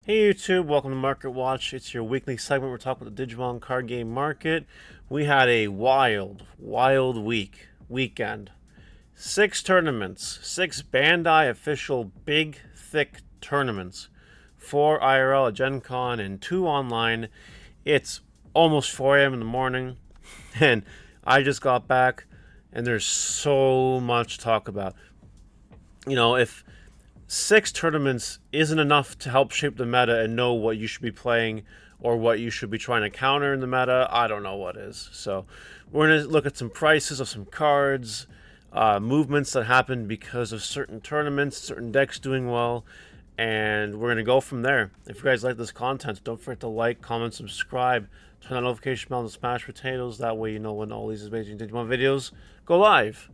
Hey YouTube, welcome to Market Watch. It's your weekly segment. We're talking about the Digimon card game market. We had a wild weekend. 6 tournaments, 6 Bandai official big, thick tournaments. 4 IRL at Gen Con and 2 online. It's almost 4 a.m. in the morning, and I just got back, and there's so much to talk about. If 6 tournaments isn't enough to help shape the meta and know what you should be playing or what you should be trying to counter in the meta, I don't know what is. So we're going to look at some prices of some cards, movements that happened because of certain tournaments, certain decks doing well, and we're going to go from there. If you guys like this content, don't forget to like, comment, subscribe, turn that notification bell, and smash potatoes. That way you know when all these amazing Digimon videos go live.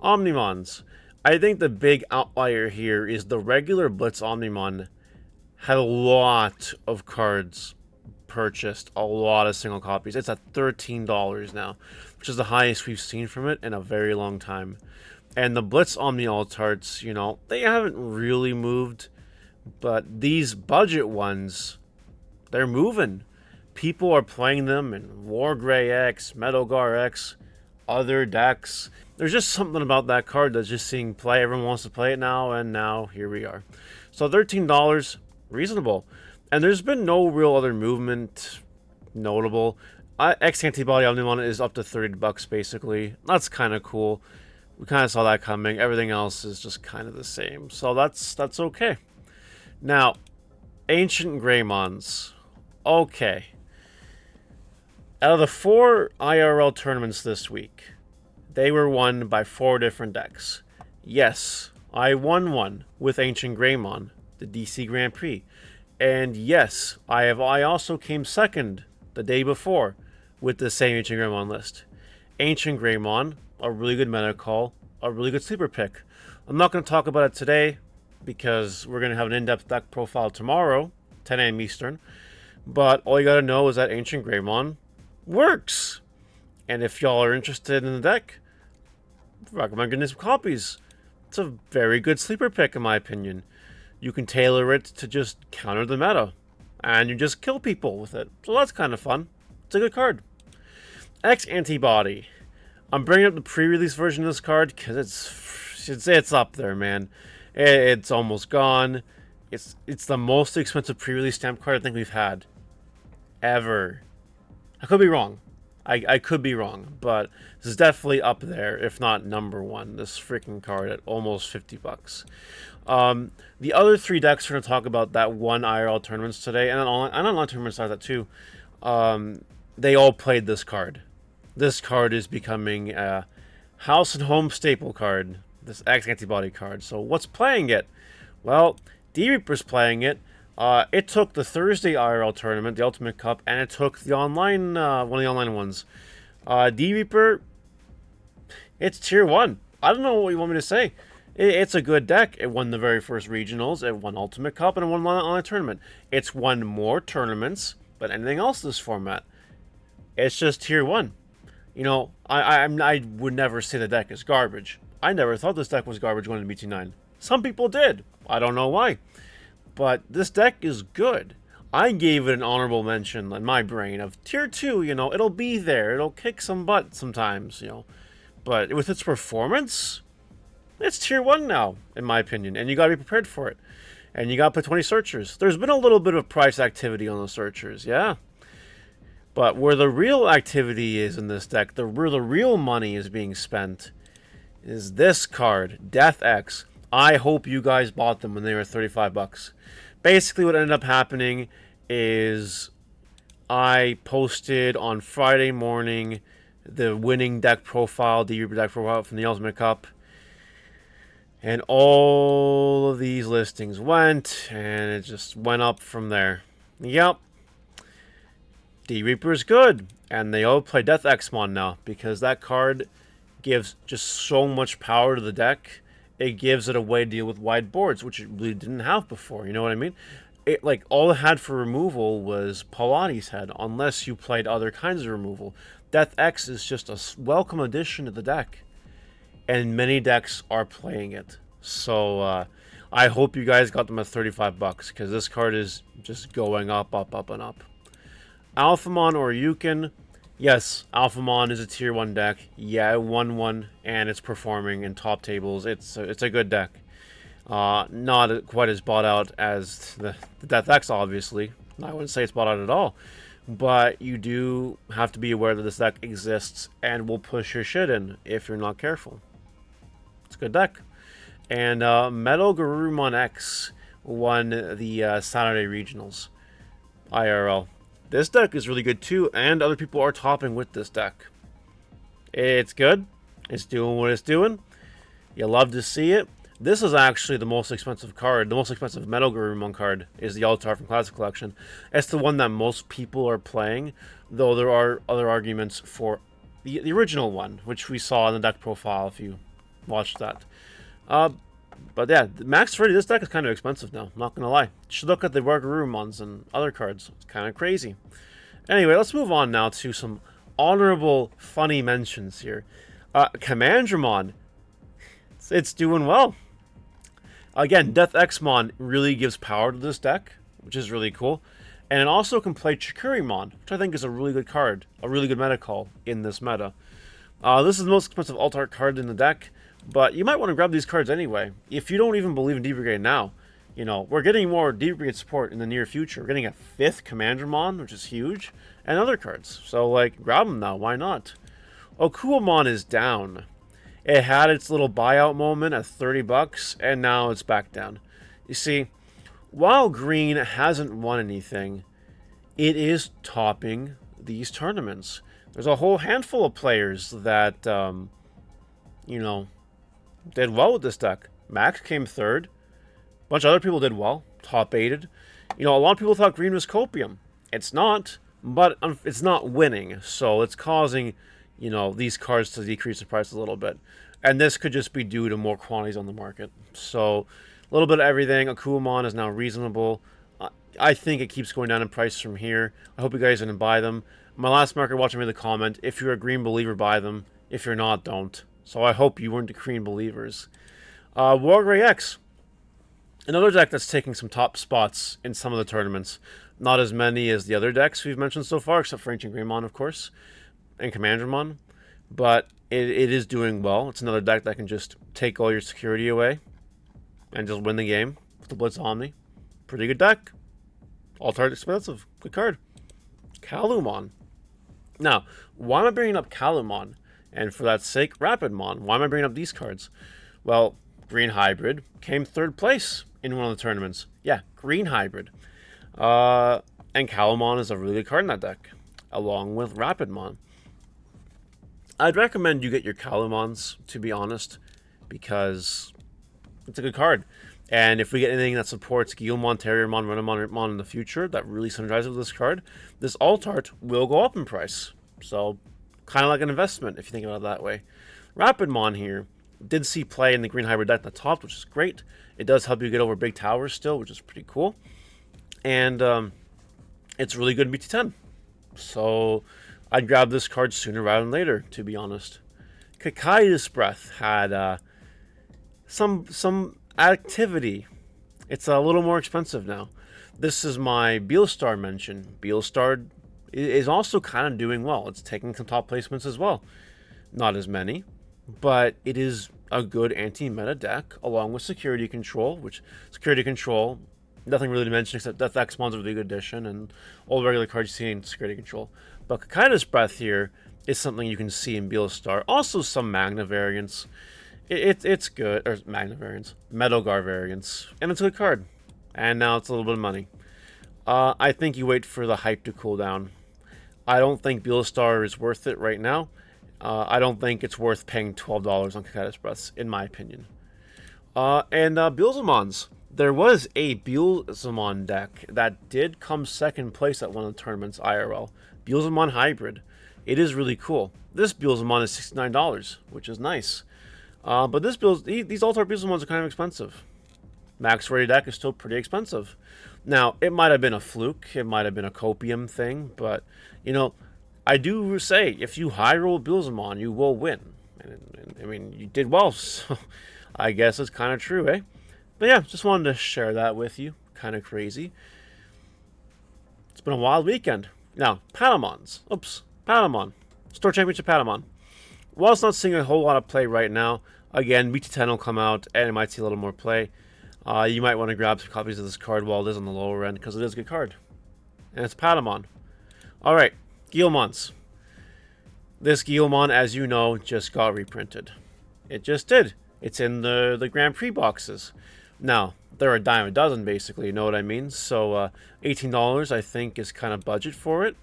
Omnimons. I think the big outlier here is the regular Blitz Omnimon had a lot of cards purchased, a lot of single copies. It's at $13 now, which is the highest we've seen from it in a very long time. And the Blitz Omni Altarts, they haven't really moved, but these budget ones, they're moving. People are playing them in Wargrey X, Metalgar X, other decks. There's just something about that card that's just seeing play. Everyone wants to play it now, and now here we are. So $13, reasonable. And there's been no real other movement notable. X antibody Omnimon is up to $30 basically. That's kind of cool. We kind of saw that coming. Everything else is just kind of the same. So that's okay. Now, Ancient Greymons. Okay. Out of the 4 IRL tournaments this week, they were won by 4 different decks. Yes, I won one with Ancient Greymon, the DC Grand Prix. And yes, I also came second the day before with the same Ancient Greymon list. Ancient Greymon, a really good meta call, a really good sleeper pick. I'm not going to talk about it today because we're going to have an in-depth deck profile tomorrow, 10 a.m. Eastern. But all you got to know is that Ancient Greymon works. And if y'all are interested in the deck, I recommend getting some copies. It's a very good sleeper pick in my opinion. You can tailor it to just counter the meta, and you just kill people with it. So that's kind of fun. It's a good card. X Antibody. I'm bringing up the pre-release version of this card because it's up there, man. It's almost gone. It's the most expensive pre-release stamp card I think we've had ever. I could be wrong. I could be wrong, but this is definitely up there, if not number one. This freaking card at almost $50. The other 3 decks we're going to talk about that won IRL tournaments today, and online tournaments like that too. They all played this card. This card is becoming a house and home staple card. This X Antibody card. So what's playing it? Well, D-Reaper's playing it. It took the Thursday IRL tournament, the Ultimate Cup, and it took the online, one of the online ones. D-Reaper, it's tier 1. I don't know what you want me to say. It's a good deck. It won the very first regionals, it won Ultimate Cup, and it won an online tournament. It's won more tournaments than anything else this format. It's just tier 1. I would never say the deck is garbage. I never thought this deck was garbage going to BT9. Some people did. I don't know why. But this deck is good. I gave it an honorable mention in my brain of tier 2, it'll be there. It'll kick some butt sometimes, But with its performance, it's tier 1 now, in my opinion. And you gotta be prepared for it. And you gotta put 20 searchers. There's been a little bit of price activity on the searchers, yeah. But where the real activity is in this deck, where the real money is being spent, is this card, Death X. I hope you guys bought them when they were $35. Basically, what ended up happening is I posted on Friday morning the winning deck profile, the deck profile from the Ultimate Cup, and all of these listings went, and it just went up from there. Yep. D-Reaper is good, and they all play Death Xmon now because that card gives just so much power to the deck. It gives it a way to deal with wide boards, which it really didn't have before. You know what I mean? All it had for removal was Pilates head, unless you played other kinds of removal. Death X is just a welcome addition to the deck, and many decks are playing it. So I hope you guys got them at 35 bucks, because this card is just going up, up, up, and up. Alphamon or Yukon. Yes, Alphamon is a tier 1 deck. Yeah, it won one, and it's performing in top tables. It's a good deck. Not quite as bought out as the Death X, obviously. I wouldn't say it's bought out at all. But you do have to be aware that this deck exists and will push your shit in if you're not careful. It's a good deck. And Metal Garurumon X won the Saturday Regionals IRL. This deck is really good too, and other people are topping with this deck. It's good. It's doing what it's doing. You love to see it. This is actually the most expensive card. The most expensive Metal Garurumon card is the Altar from Classic Collection. It's the one that most people are playing, though there are other arguments for the original one, which we saw in the deck profile if you watched that. But yeah, max ready, this deck is kind of expensive now, not gonna lie. You should look at the Wargrey and other cards. It's kind of crazy. Anyway, let's move on now to some honorable, funny mentions here. Commandermon, it's doing well. Again, Death Xmon really gives power to this deck, which is really cool. And it also can play Chikurimon, which I think is a really good card, a really good meta call in this meta. This is the most expensive alt-art card in the deck, but you might want to grab these cards anyway. If you don't even believe in Deep Brigade now, you know, we're getting more Deep Brigade support in the near future. We're getting a 5th Commandermon, which is huge, and other cards. So, like, grab them now. Why not? Okuamon is down. It had its little buyout moment at 30 bucks, and now it's back down. You see, while Green hasn't won anything, it is topping these tournaments. There's a whole handful of players that, you know, did well with this deck. Max came 3rd. A bunch of other people did well. Top 8'd. You know, a lot of people thought Green was copium. It's not, but it's not winning. So it's causing, you know, these cards to decrease the price a little bit. And this could just be due to more quantities on the market. So a little bit of everything. Akuamon is now reasonable. I think it keeps going down in price from here. I hope you guys didn't buy them. My last marker watching me in the comment, if you're a Green believer, buy them. If you're not, don't. So I hope you weren't the Green believers. Wargrey X. Another deck that's taking some top spots in some of the tournaments. Not as many as the other decks we've mentioned so far, except for Ancient Greymon, of course, and Commandermon. But it is doing well. It's another deck that can just take all your security away and just win the game with the Blitz Omni. Pretty good deck. All-target expensive. Good card. Calumon. Now, why am I bringing up Calumon? And for that sake, Rapidmon. Why am I bringing up these cards? Well, Green Hybrid came 3rd place in one of the tournaments. Yeah, Green Hybrid. And Calumon is a really good card in that deck, along with Rapidmon. I'd recommend you get your Calumons, to be honest, because it's a good card. And if we get anything that supports Guilmon, Terriermon, Renamon in the future that really synergizes with this card, this alt-art will go up in price. So, kind of like an investment, if you think about it that way. Rapidmon here did see play in the Green Hybrid deck at the top, which is great. It does help you get over big towers still, which is pretty cool. And it's really good in BT10. So, I'd grab this card sooner rather than later, to be honest. Kaidos Breath had some activity. It's a little more expensive now. This is my Beelstar mention. Beelstar is also kind of doing well. It's taking some top placements as well. Not as many, but it is a good anti-meta deck, along with Security Control, which Security Control, nothing really to mention except Death Xmon's a really good addition, and all the regular cards you see in Security Control. But Kaidos Breath here is something you can see in Beelstar. Also some Magna variants. It's good, or Magna variants, Metalgar variants, and it's a good card. And now it's a little bit of money. I think you wait for the hype to cool down. I don't think Beelstar is worth it right now. I don't think it's worth paying $12 on Kaidos Breaths, in my opinion. And Belzebun's. There was a Belzebun deck that did come 2nd place at one of the tournaments IRL. Belzebun Hybrid. It is really cool. This Belzebun is $69, which is nice. But these alt-art Belzebuns are kind of expensive. Max ready deck is still pretty expensive. Now, it might have been a fluke. It might have been a copium thing. But, you know, I do say, if you high roll Belzebun, you will win. And I mean, you did well, so I guess it's kind of true, eh? But yeah, just wanted to share that with you. Kind of crazy. It's been a wild weekend. Now, Panamons. Oops. Panamon. Store Championship Panamon. Whilst not seeing a whole lot of play right now, again, BT9 will come out and it might see a little more play. You might want to grab some copies of this card while it is on the lower end because it is a good card. And it's Panamon. Alright, Guillemons. This Guillemon, as you know, just got reprinted. It just did. It's in the Grand Prix boxes. Now, they're a dime a dozen, basically, you know what I mean? So, $18, I think, is kind of budget for it.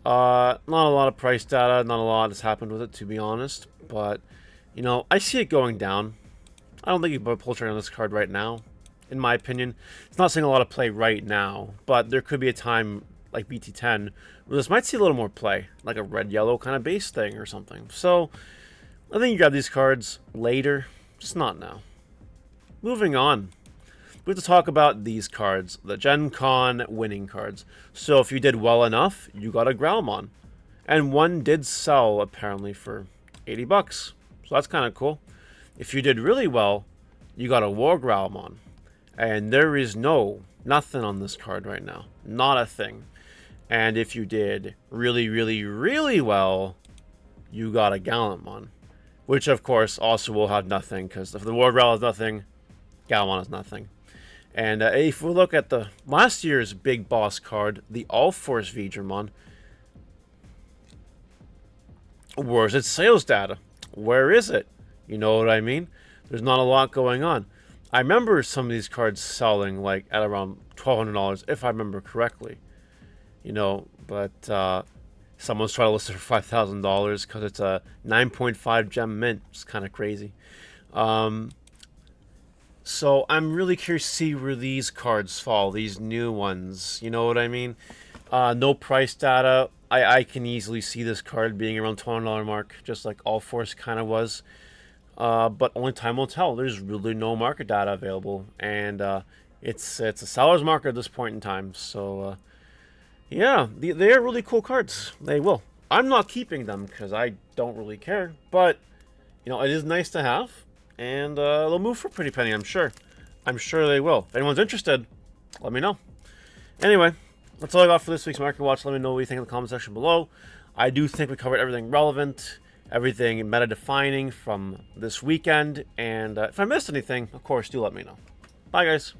Not a lot of price data, not a lot has happened with it, to be honest. But, you know, I see it going down. I don't think you can put a pull trade on this card right now, in my opinion. It's not seeing a lot of play right now, but there could be a time, like BT10, where this might see a little more play, like a red-yellow kind of base thing or something. So, I think you grab these cards later, just not now. Moving on. We have to talk about these cards, the Gen Con winning cards. So if you did well enough, you got a Greymon. And one did sell, apparently, for 80 bucks. So that's kind of cool. If you did really well, you got a Wargrey. And there is nothing on this card right now. Not a thing. And if you did really, really, really well, you got a Calum. Which, of course, also will have nothing. Because if the Wargrey has nothing, Calum has nothing. And if we look at the last year's big boss card, the All-Force Digimon, where's its sales data? Where is it? You know what I mean? There's not a lot going on. I remember some of these cards selling like at around $1,200, if I remember correctly. You know, but someone's trying to list it for $5,000 because it's a 9.5 gem mint. It's kind of crazy. So I'm really curious to see where these cards fall, these new ones. You know what I mean? No price data. I can easily see this card being around $20 mark, just like All Force kind of was. But only time will tell. There's really no market data available, and it's a seller's market at this point in time. So yeah, they are really cool cards. They will. I'm not keeping them because I don't really care, but you know it is nice to have. And they'll move for a pretty penny, I'm sure. I'm sure they will. If anyone's interested, let me know. Anyway, that's all I got for this week's Market Watch. Let me know what you think in the comment section below. I do think we covered everything relevant, everything meta-defining from this weekend. And if I missed anything, of course, do let me know. Bye, guys.